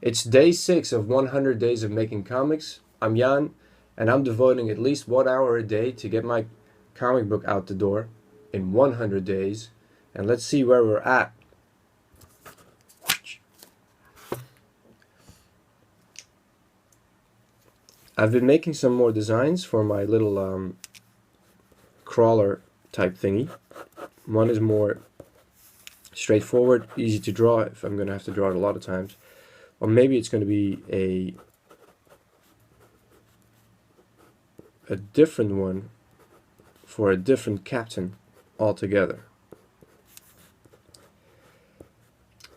It's day 6 of 100 days of making comics. I'm Jan, and I'm devoting at least 1 hour a day to get my comic book out the door in 100 days. And let's see where we're at. I've been making some more designs for my little crawler type thingy. One is more straightforward, easy to draw if I'm going to have to draw it a lot of times. Or maybe it's going to be a different one for a different captain altogether.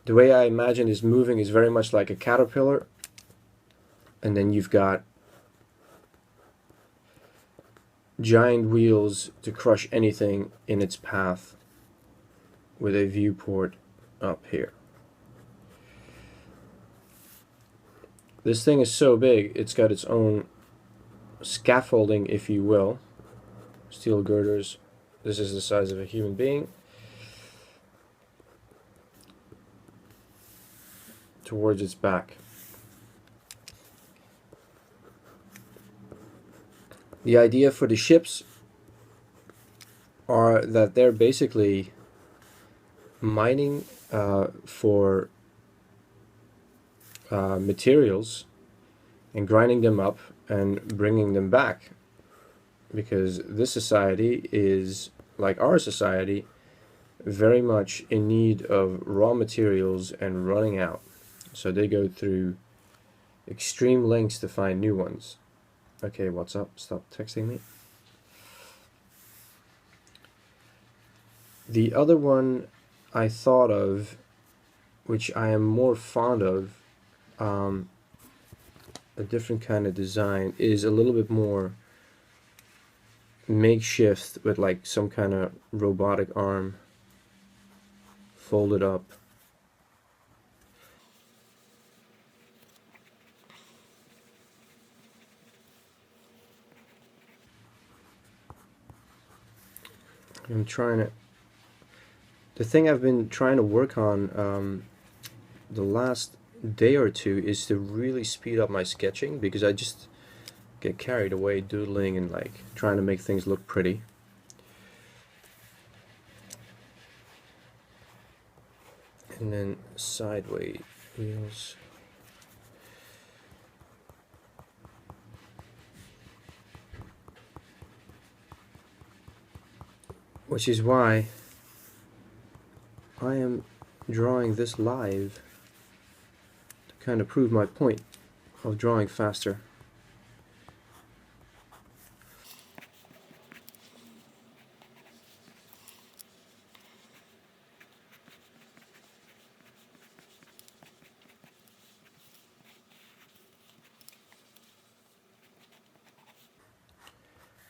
The way I imagine his moving is very much like a caterpillar, and then you've got giant wheels to crush anything in its path with a viewport up here. This thing is so big, it's got its own scaffolding, if you will. Steel girders. This is the size of a human being. Towards its back. The idea for the ships are that they're basically mining for materials and grinding them up and bringing them back, because this society is, like our society, very much in need of raw materials and running out, so they go through extreme lengths to find new ones. Okay, what's up? Stop texting me. The other one I thought of, which I am more fond of, a different kind of design, is a little bit more makeshift with like some kind of robotic arm folded up. I'm trying to. The thing I've been trying to work on the last day or two is to really speed up my sketching, because I just get carried away doodling and like trying to make things look pretty. And then sideways wheels. Which is why I am drawing this live to kind of prove my point of drawing faster.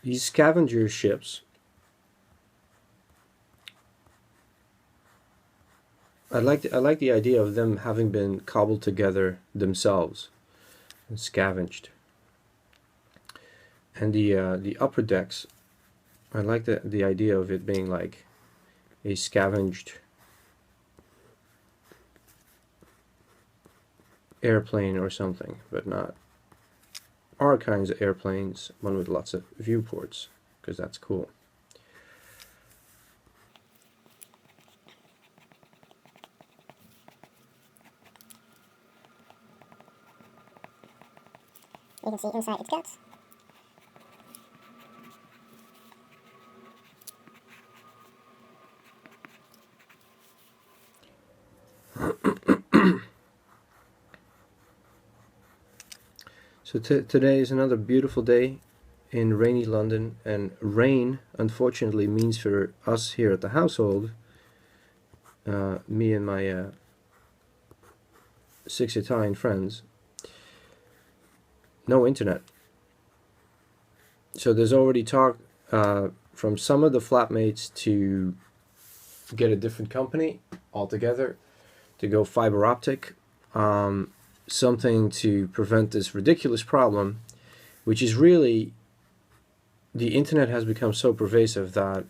These scavenger ships, I like the idea of them having been cobbled together themselves and scavenged. And the upper decks, I like the idea of it being like a scavenged airplane or something, but not our kinds of airplanes, one with lots of viewports, because that's cool. You can see inside its guts. So today is another beautiful day in rainy London, and rain unfortunately means for us here at the household, me and my 6 Italian friends, no internet. So there's already talk from some of the flatmates to get a different company altogether, to go fiber optic, something to prevent this ridiculous problem, which is really, the internet has become so pervasive that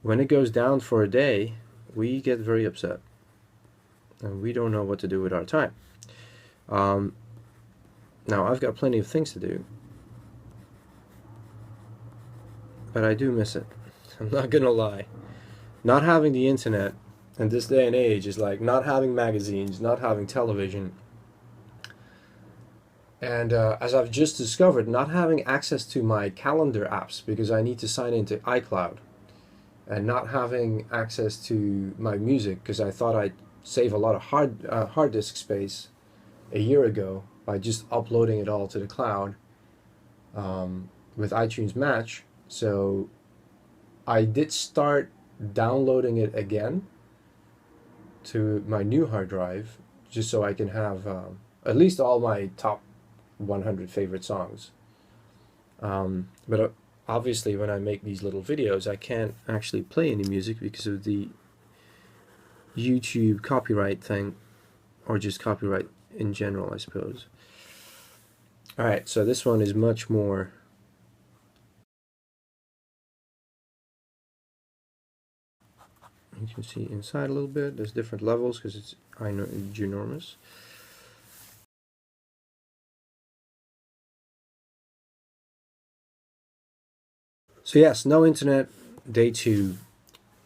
when it goes down for a day, we get very upset and we don't know what to do with our time. Um, Now, I've got plenty of things to do, but I do miss it. I'm not gonna lie. Not having the internet in this day and age is like not having magazines, not having television, and as I've just discovered, not having access to my calendar apps because I need to sign into iCloud, and not having access to my music because I thought I'd save a lot of hard disk space a year ago by just uploading it all to the cloud with iTunes Match. So I did start downloading it again to my new hard drive just so I can have at least all my top 100 favorite songs. But obviously, when I make these little videos, I can't actually play any music because of the YouTube copyright thing, or just copyright in general, I suppose. Alright, so this one is much more. You can see inside a little bit. There's different levels because it's ginormous. So yes, no internet, day 2.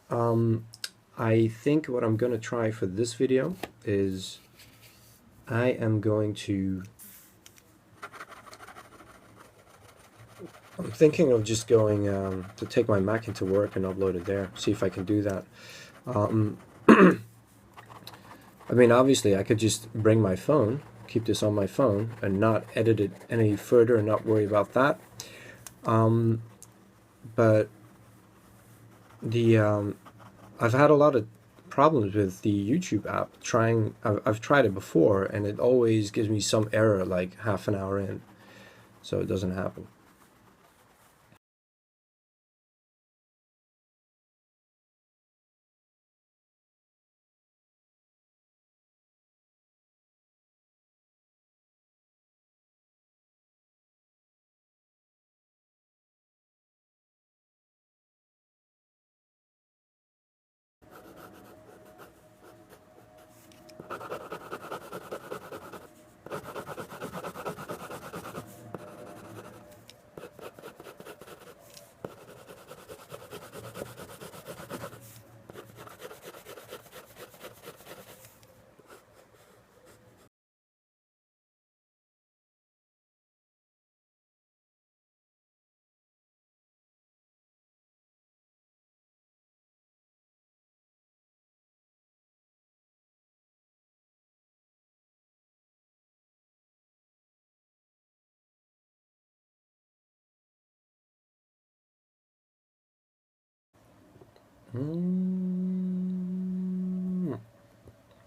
I think what I'm going to try for this video is I am going to... I'm thinking of just going to take my Mac into work and upload it there, see if I can do that. I mean, obviously, I could just bring my phone, keep this on my phone, and not edit it any further and not worry about that. But I've had a lot of problems with the YouTube app. I've tried it before, and it always gives me some error like half an hour in, so it doesn't happen.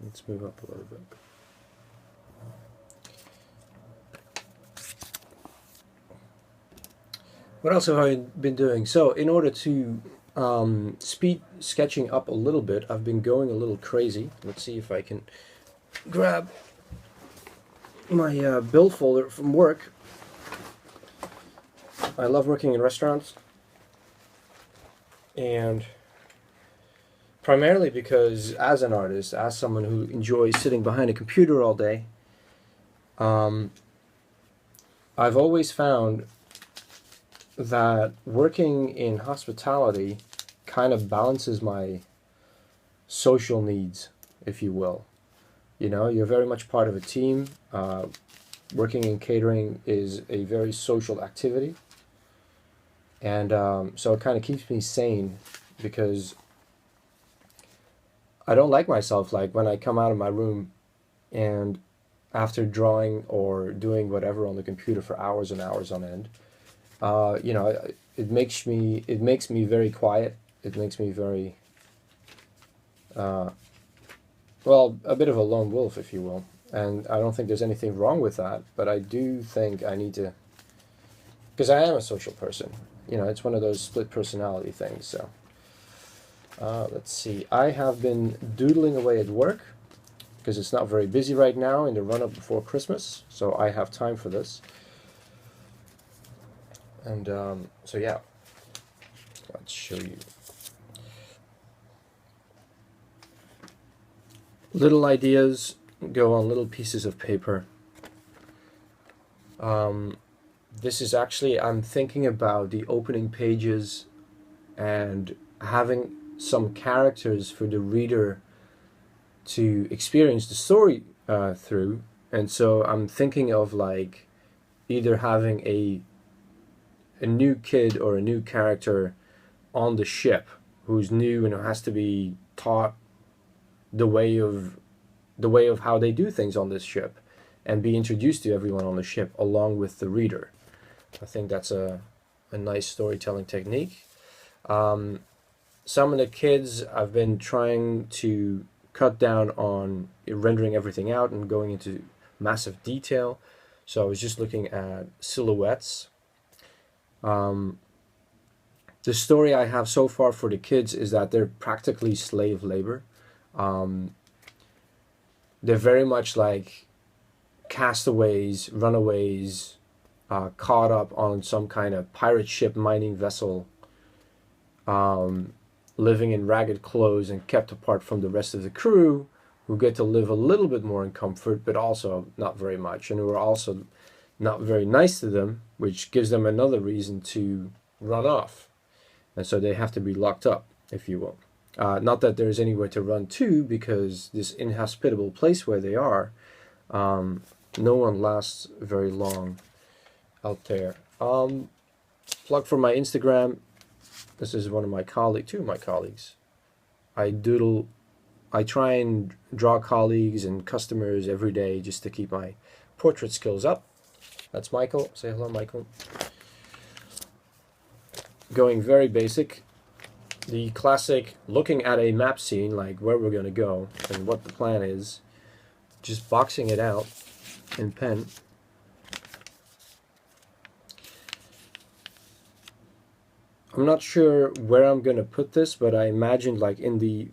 Let's move up a little bit. What else have I been doing? So, in order to speed sketching up a little bit, I've been going a little crazy. Let's see if I can grab my bill folder from work. I love working in restaurants, and primarily because as an artist, as someone who enjoys sitting behind a computer all day, I've always found that working in hospitality kind of balances my social needs, if you will. You know, you're very much part of a team. Working in catering is a very social activity. And so it kind of keeps me sane because I don't like myself like when I come out of my room and after drawing or doing whatever on the computer for hours and hours on end, you know, it makes me very quiet. It makes me very well, a bit of a lone wolf, if you will. And I don't think there's anything wrong with that, but I do think I need to, because I am a social person. You know, it's one of those split personality things. So let's see. I have been doodling away at work because it's not very busy right now in the run-up before Christmas, so I have time for this. And so yeah, let's show you. Little ideas go on little pieces of paper, This is actually, I'm thinking about the opening pages and having some characters for the reader to experience the story through. And so I'm thinking of like either having a new kid or a new character on the ship who's new and who has to be taught the way of how they do things on this ship and be introduced to everyone on the ship along with the reader. I think that's a nice storytelling technique. Some of the kids I've been trying to cut down on rendering everything out and going into massive detail. So I was just looking at silhouettes. Um, the story I have so far for the kids is that they're practically slave labor. Um, they're very much like castaways, runaways, caught up on some kind of pirate ship mining vessel, um, living in ragged clothes and kept apart from the rest of the crew, who get to live a little bit more in comfort, but also not very much, and who are also not very nice to them, which gives them another reason to run off. And so they have to be locked up, if you will. Not that there's anywhere to run to, because this inhospitable place where they are, no one lasts very long out there. Plug for my Instagram. This is one of my colleagues, two of my colleagues. I try and draw colleagues and customers every day just to keep my portrait skills up. That's Michael. Say hello, Michael. Going very basic. The classic looking at a map scene, like where we're going to go and what the plan is, just boxing it out in pen. I'm not sure where I'm going to put this, but I imagined like in the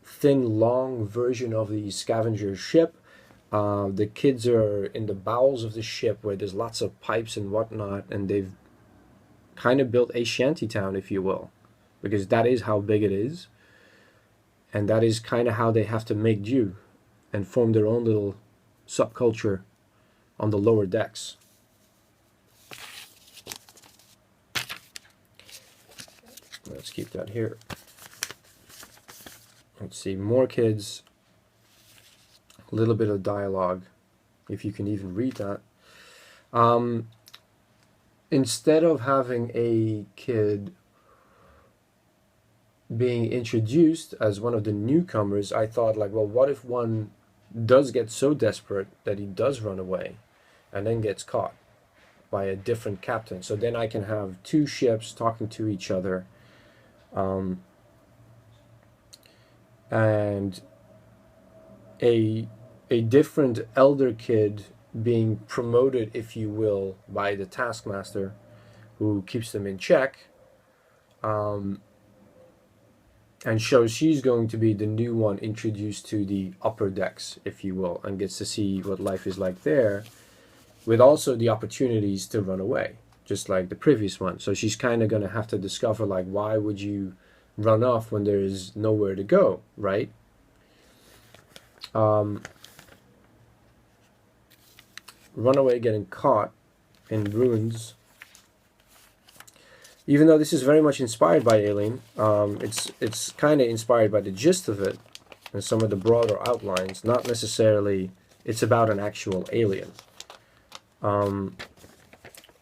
thin, long version of the scavenger ship. The kids are in the bowels of the ship where there's lots of pipes and whatnot, and they've kind of built a shantytown, if you will, because that is how big it is, and that is kind of how they have to make do and form their own little subculture on the lower decks. Let's keep that here. Let's see, more kids, a little bit of dialogue, if you can even read that. Instead of having a kid being introduced as one of the newcomers, I thought like, well, what if one does get so desperate that he does run away and then gets caught by a different captain? So then I can have two ships talking to each other, and a different elder kid being promoted, if you will, by the taskmaster, who keeps them in check, and shows she's going to be the new one introduced to the upper decks, if you will, and gets to see what life is like there, with also the opportunities to run away, just like the previous one. So she's kind of going to have to discover, like, why would you run off when there is nowhere to go, right? Runaway getting caught in ruins. Even though this is very much inspired by Alien, it's kind of inspired by the gist of it and some of the broader outlines. Not necessarily it's about an actual alien.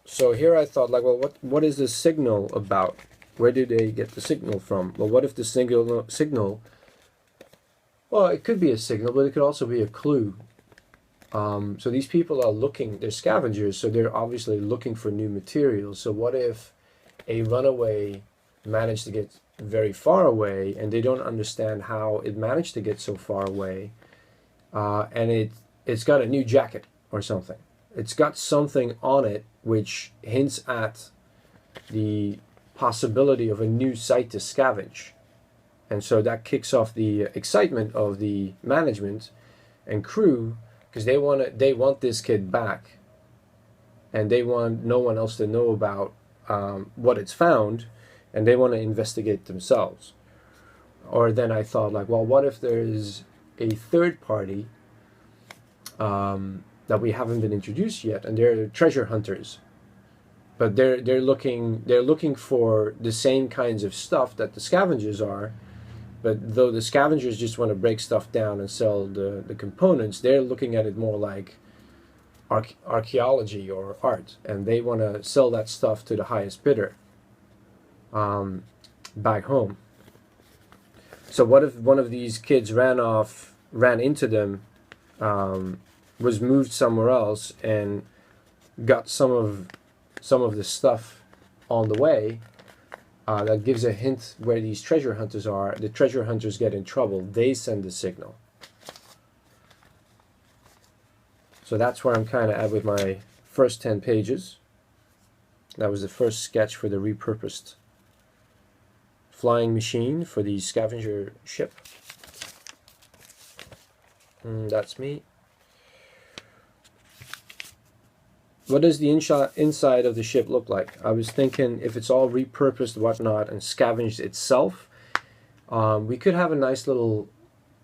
So here I thought, like, well, what is the signal about? Where did they get the signal from? Well, what if the signal? Well, it could be a signal, but it could also be a clue. So these people are looking, they're scavengers, so they're obviously looking for new materials. So what if a runaway managed to get very far away and they don't understand how it managed to get so far away, and it's got a new jacket or something. It's got something on it which hints at the possibility of a new site to scavenge. And so that kicks off the excitement of the management and crew, because they want this kid back, and they want no one else to know about what it's found, and they want to investigate themselves. Or then I thought, like, well, what if there's a third party that we haven't been introduced yet, and they're treasure hunters. But they're looking for the same kinds of stuff that the scavengers are. But though the scavengers just want to break stuff down and sell the components, they're looking at it more like archaeology or art, and they want to sell that stuff to the highest bidder back home. So what if one of these kids ran into them, was moved somewhere else, and got some of the stuff on the way? That gives a hint where these treasure hunters are. The treasure hunters get in trouble. They send the signal. So that's where I'm kind of at with my first 10 pages. That was the first sketch for the repurposed flying machine for the scavenger ship. That's me. What does the inside of the ship look like? I was thinking if it's all repurposed, whatnot, and scavenged itself, we could have a nice little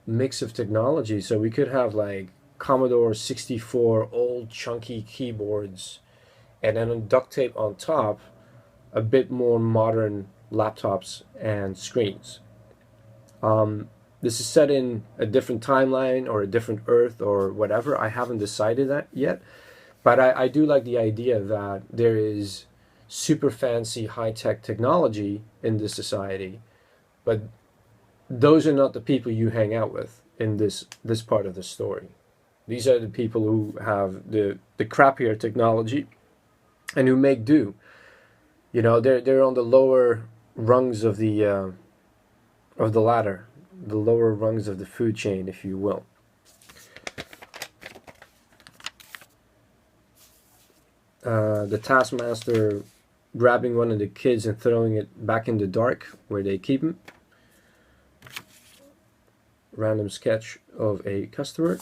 mix of technology. So we could have like Commodore 64 old chunky keyboards, and then on duct tape on top, a bit more modern laptops and screens. This is set in a different timeline or a different Earth or whatever. I haven't decided that yet. But I do like the idea that there is super fancy high-tech technology in this society, but those are not the people you hang out with in this part of the story. These are the people who have the crappier technology and who make do. You know, they're on the lower rungs of the ladder, the lower rungs of the food chain, if you will. The taskmaster grabbing one of the kids and throwing it back in the dark where they keep him. Random sketch of a customer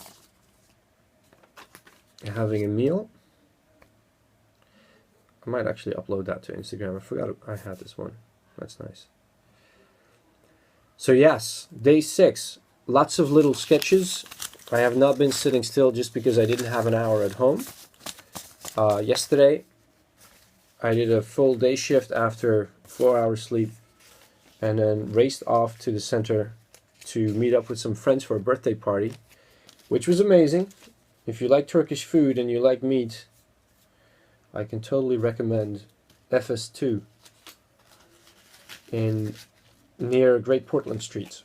having a meal. I might actually upload that to Instagram. I forgot I had this one. That's nice. So yes, day 6. Lots of little sketches. I have not been sitting still just because I didn't have an hour at home. Yesterday, I did a full day shift after 4 hours sleep, and then raced off to the center to meet up with some friends for a birthday party, which was amazing. If you like Turkish food and you like meat, I can totally recommend FS2 near Great Portland Street.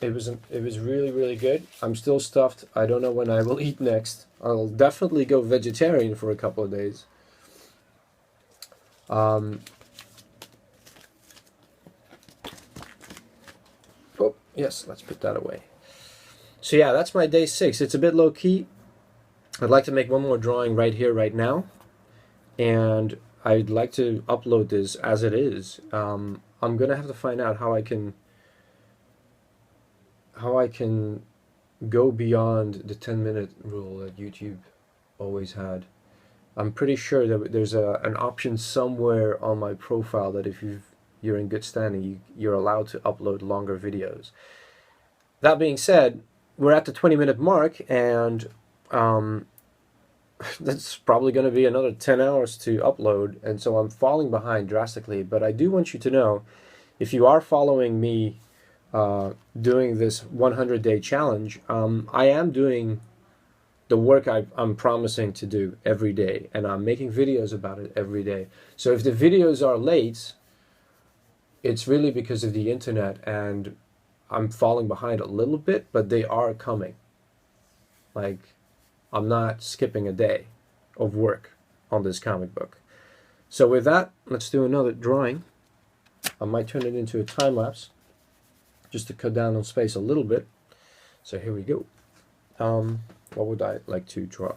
It was really, really good. I'm still stuffed. I don't know when I will eat next. I'll definitely go vegetarian for a couple of days. Oh, yes, let's put that away. So yeah, that's my day 6. It's a bit low key. I'd like to make one more drawing right here, right now. And I'd like to upload this as it is. I'm going to have to find out how I can go beyond the 10-minute rule that YouTube always had. I'm pretty sure that there's an option somewhere on my profile that if you're in good standing, you're allowed to upload longer videos. That being said, we're at the 20-minute mark, and that's probably going to be another 10 hours to upload, and so I'm falling behind drastically. But I do want you to know, if you are following me doing this 100-day challenge, I am doing the work I'm promising to do every day, and I'm making videos about it every day. So if the videos are late, it's really because of the internet, and I'm falling behind a little bit, but they are coming. Like, I'm not skipping a day of work on this comic book. So with that, let's do another drawing. I might turn it into a time lapse, just to cut down on space a little bit. So here we go. What would I like to draw?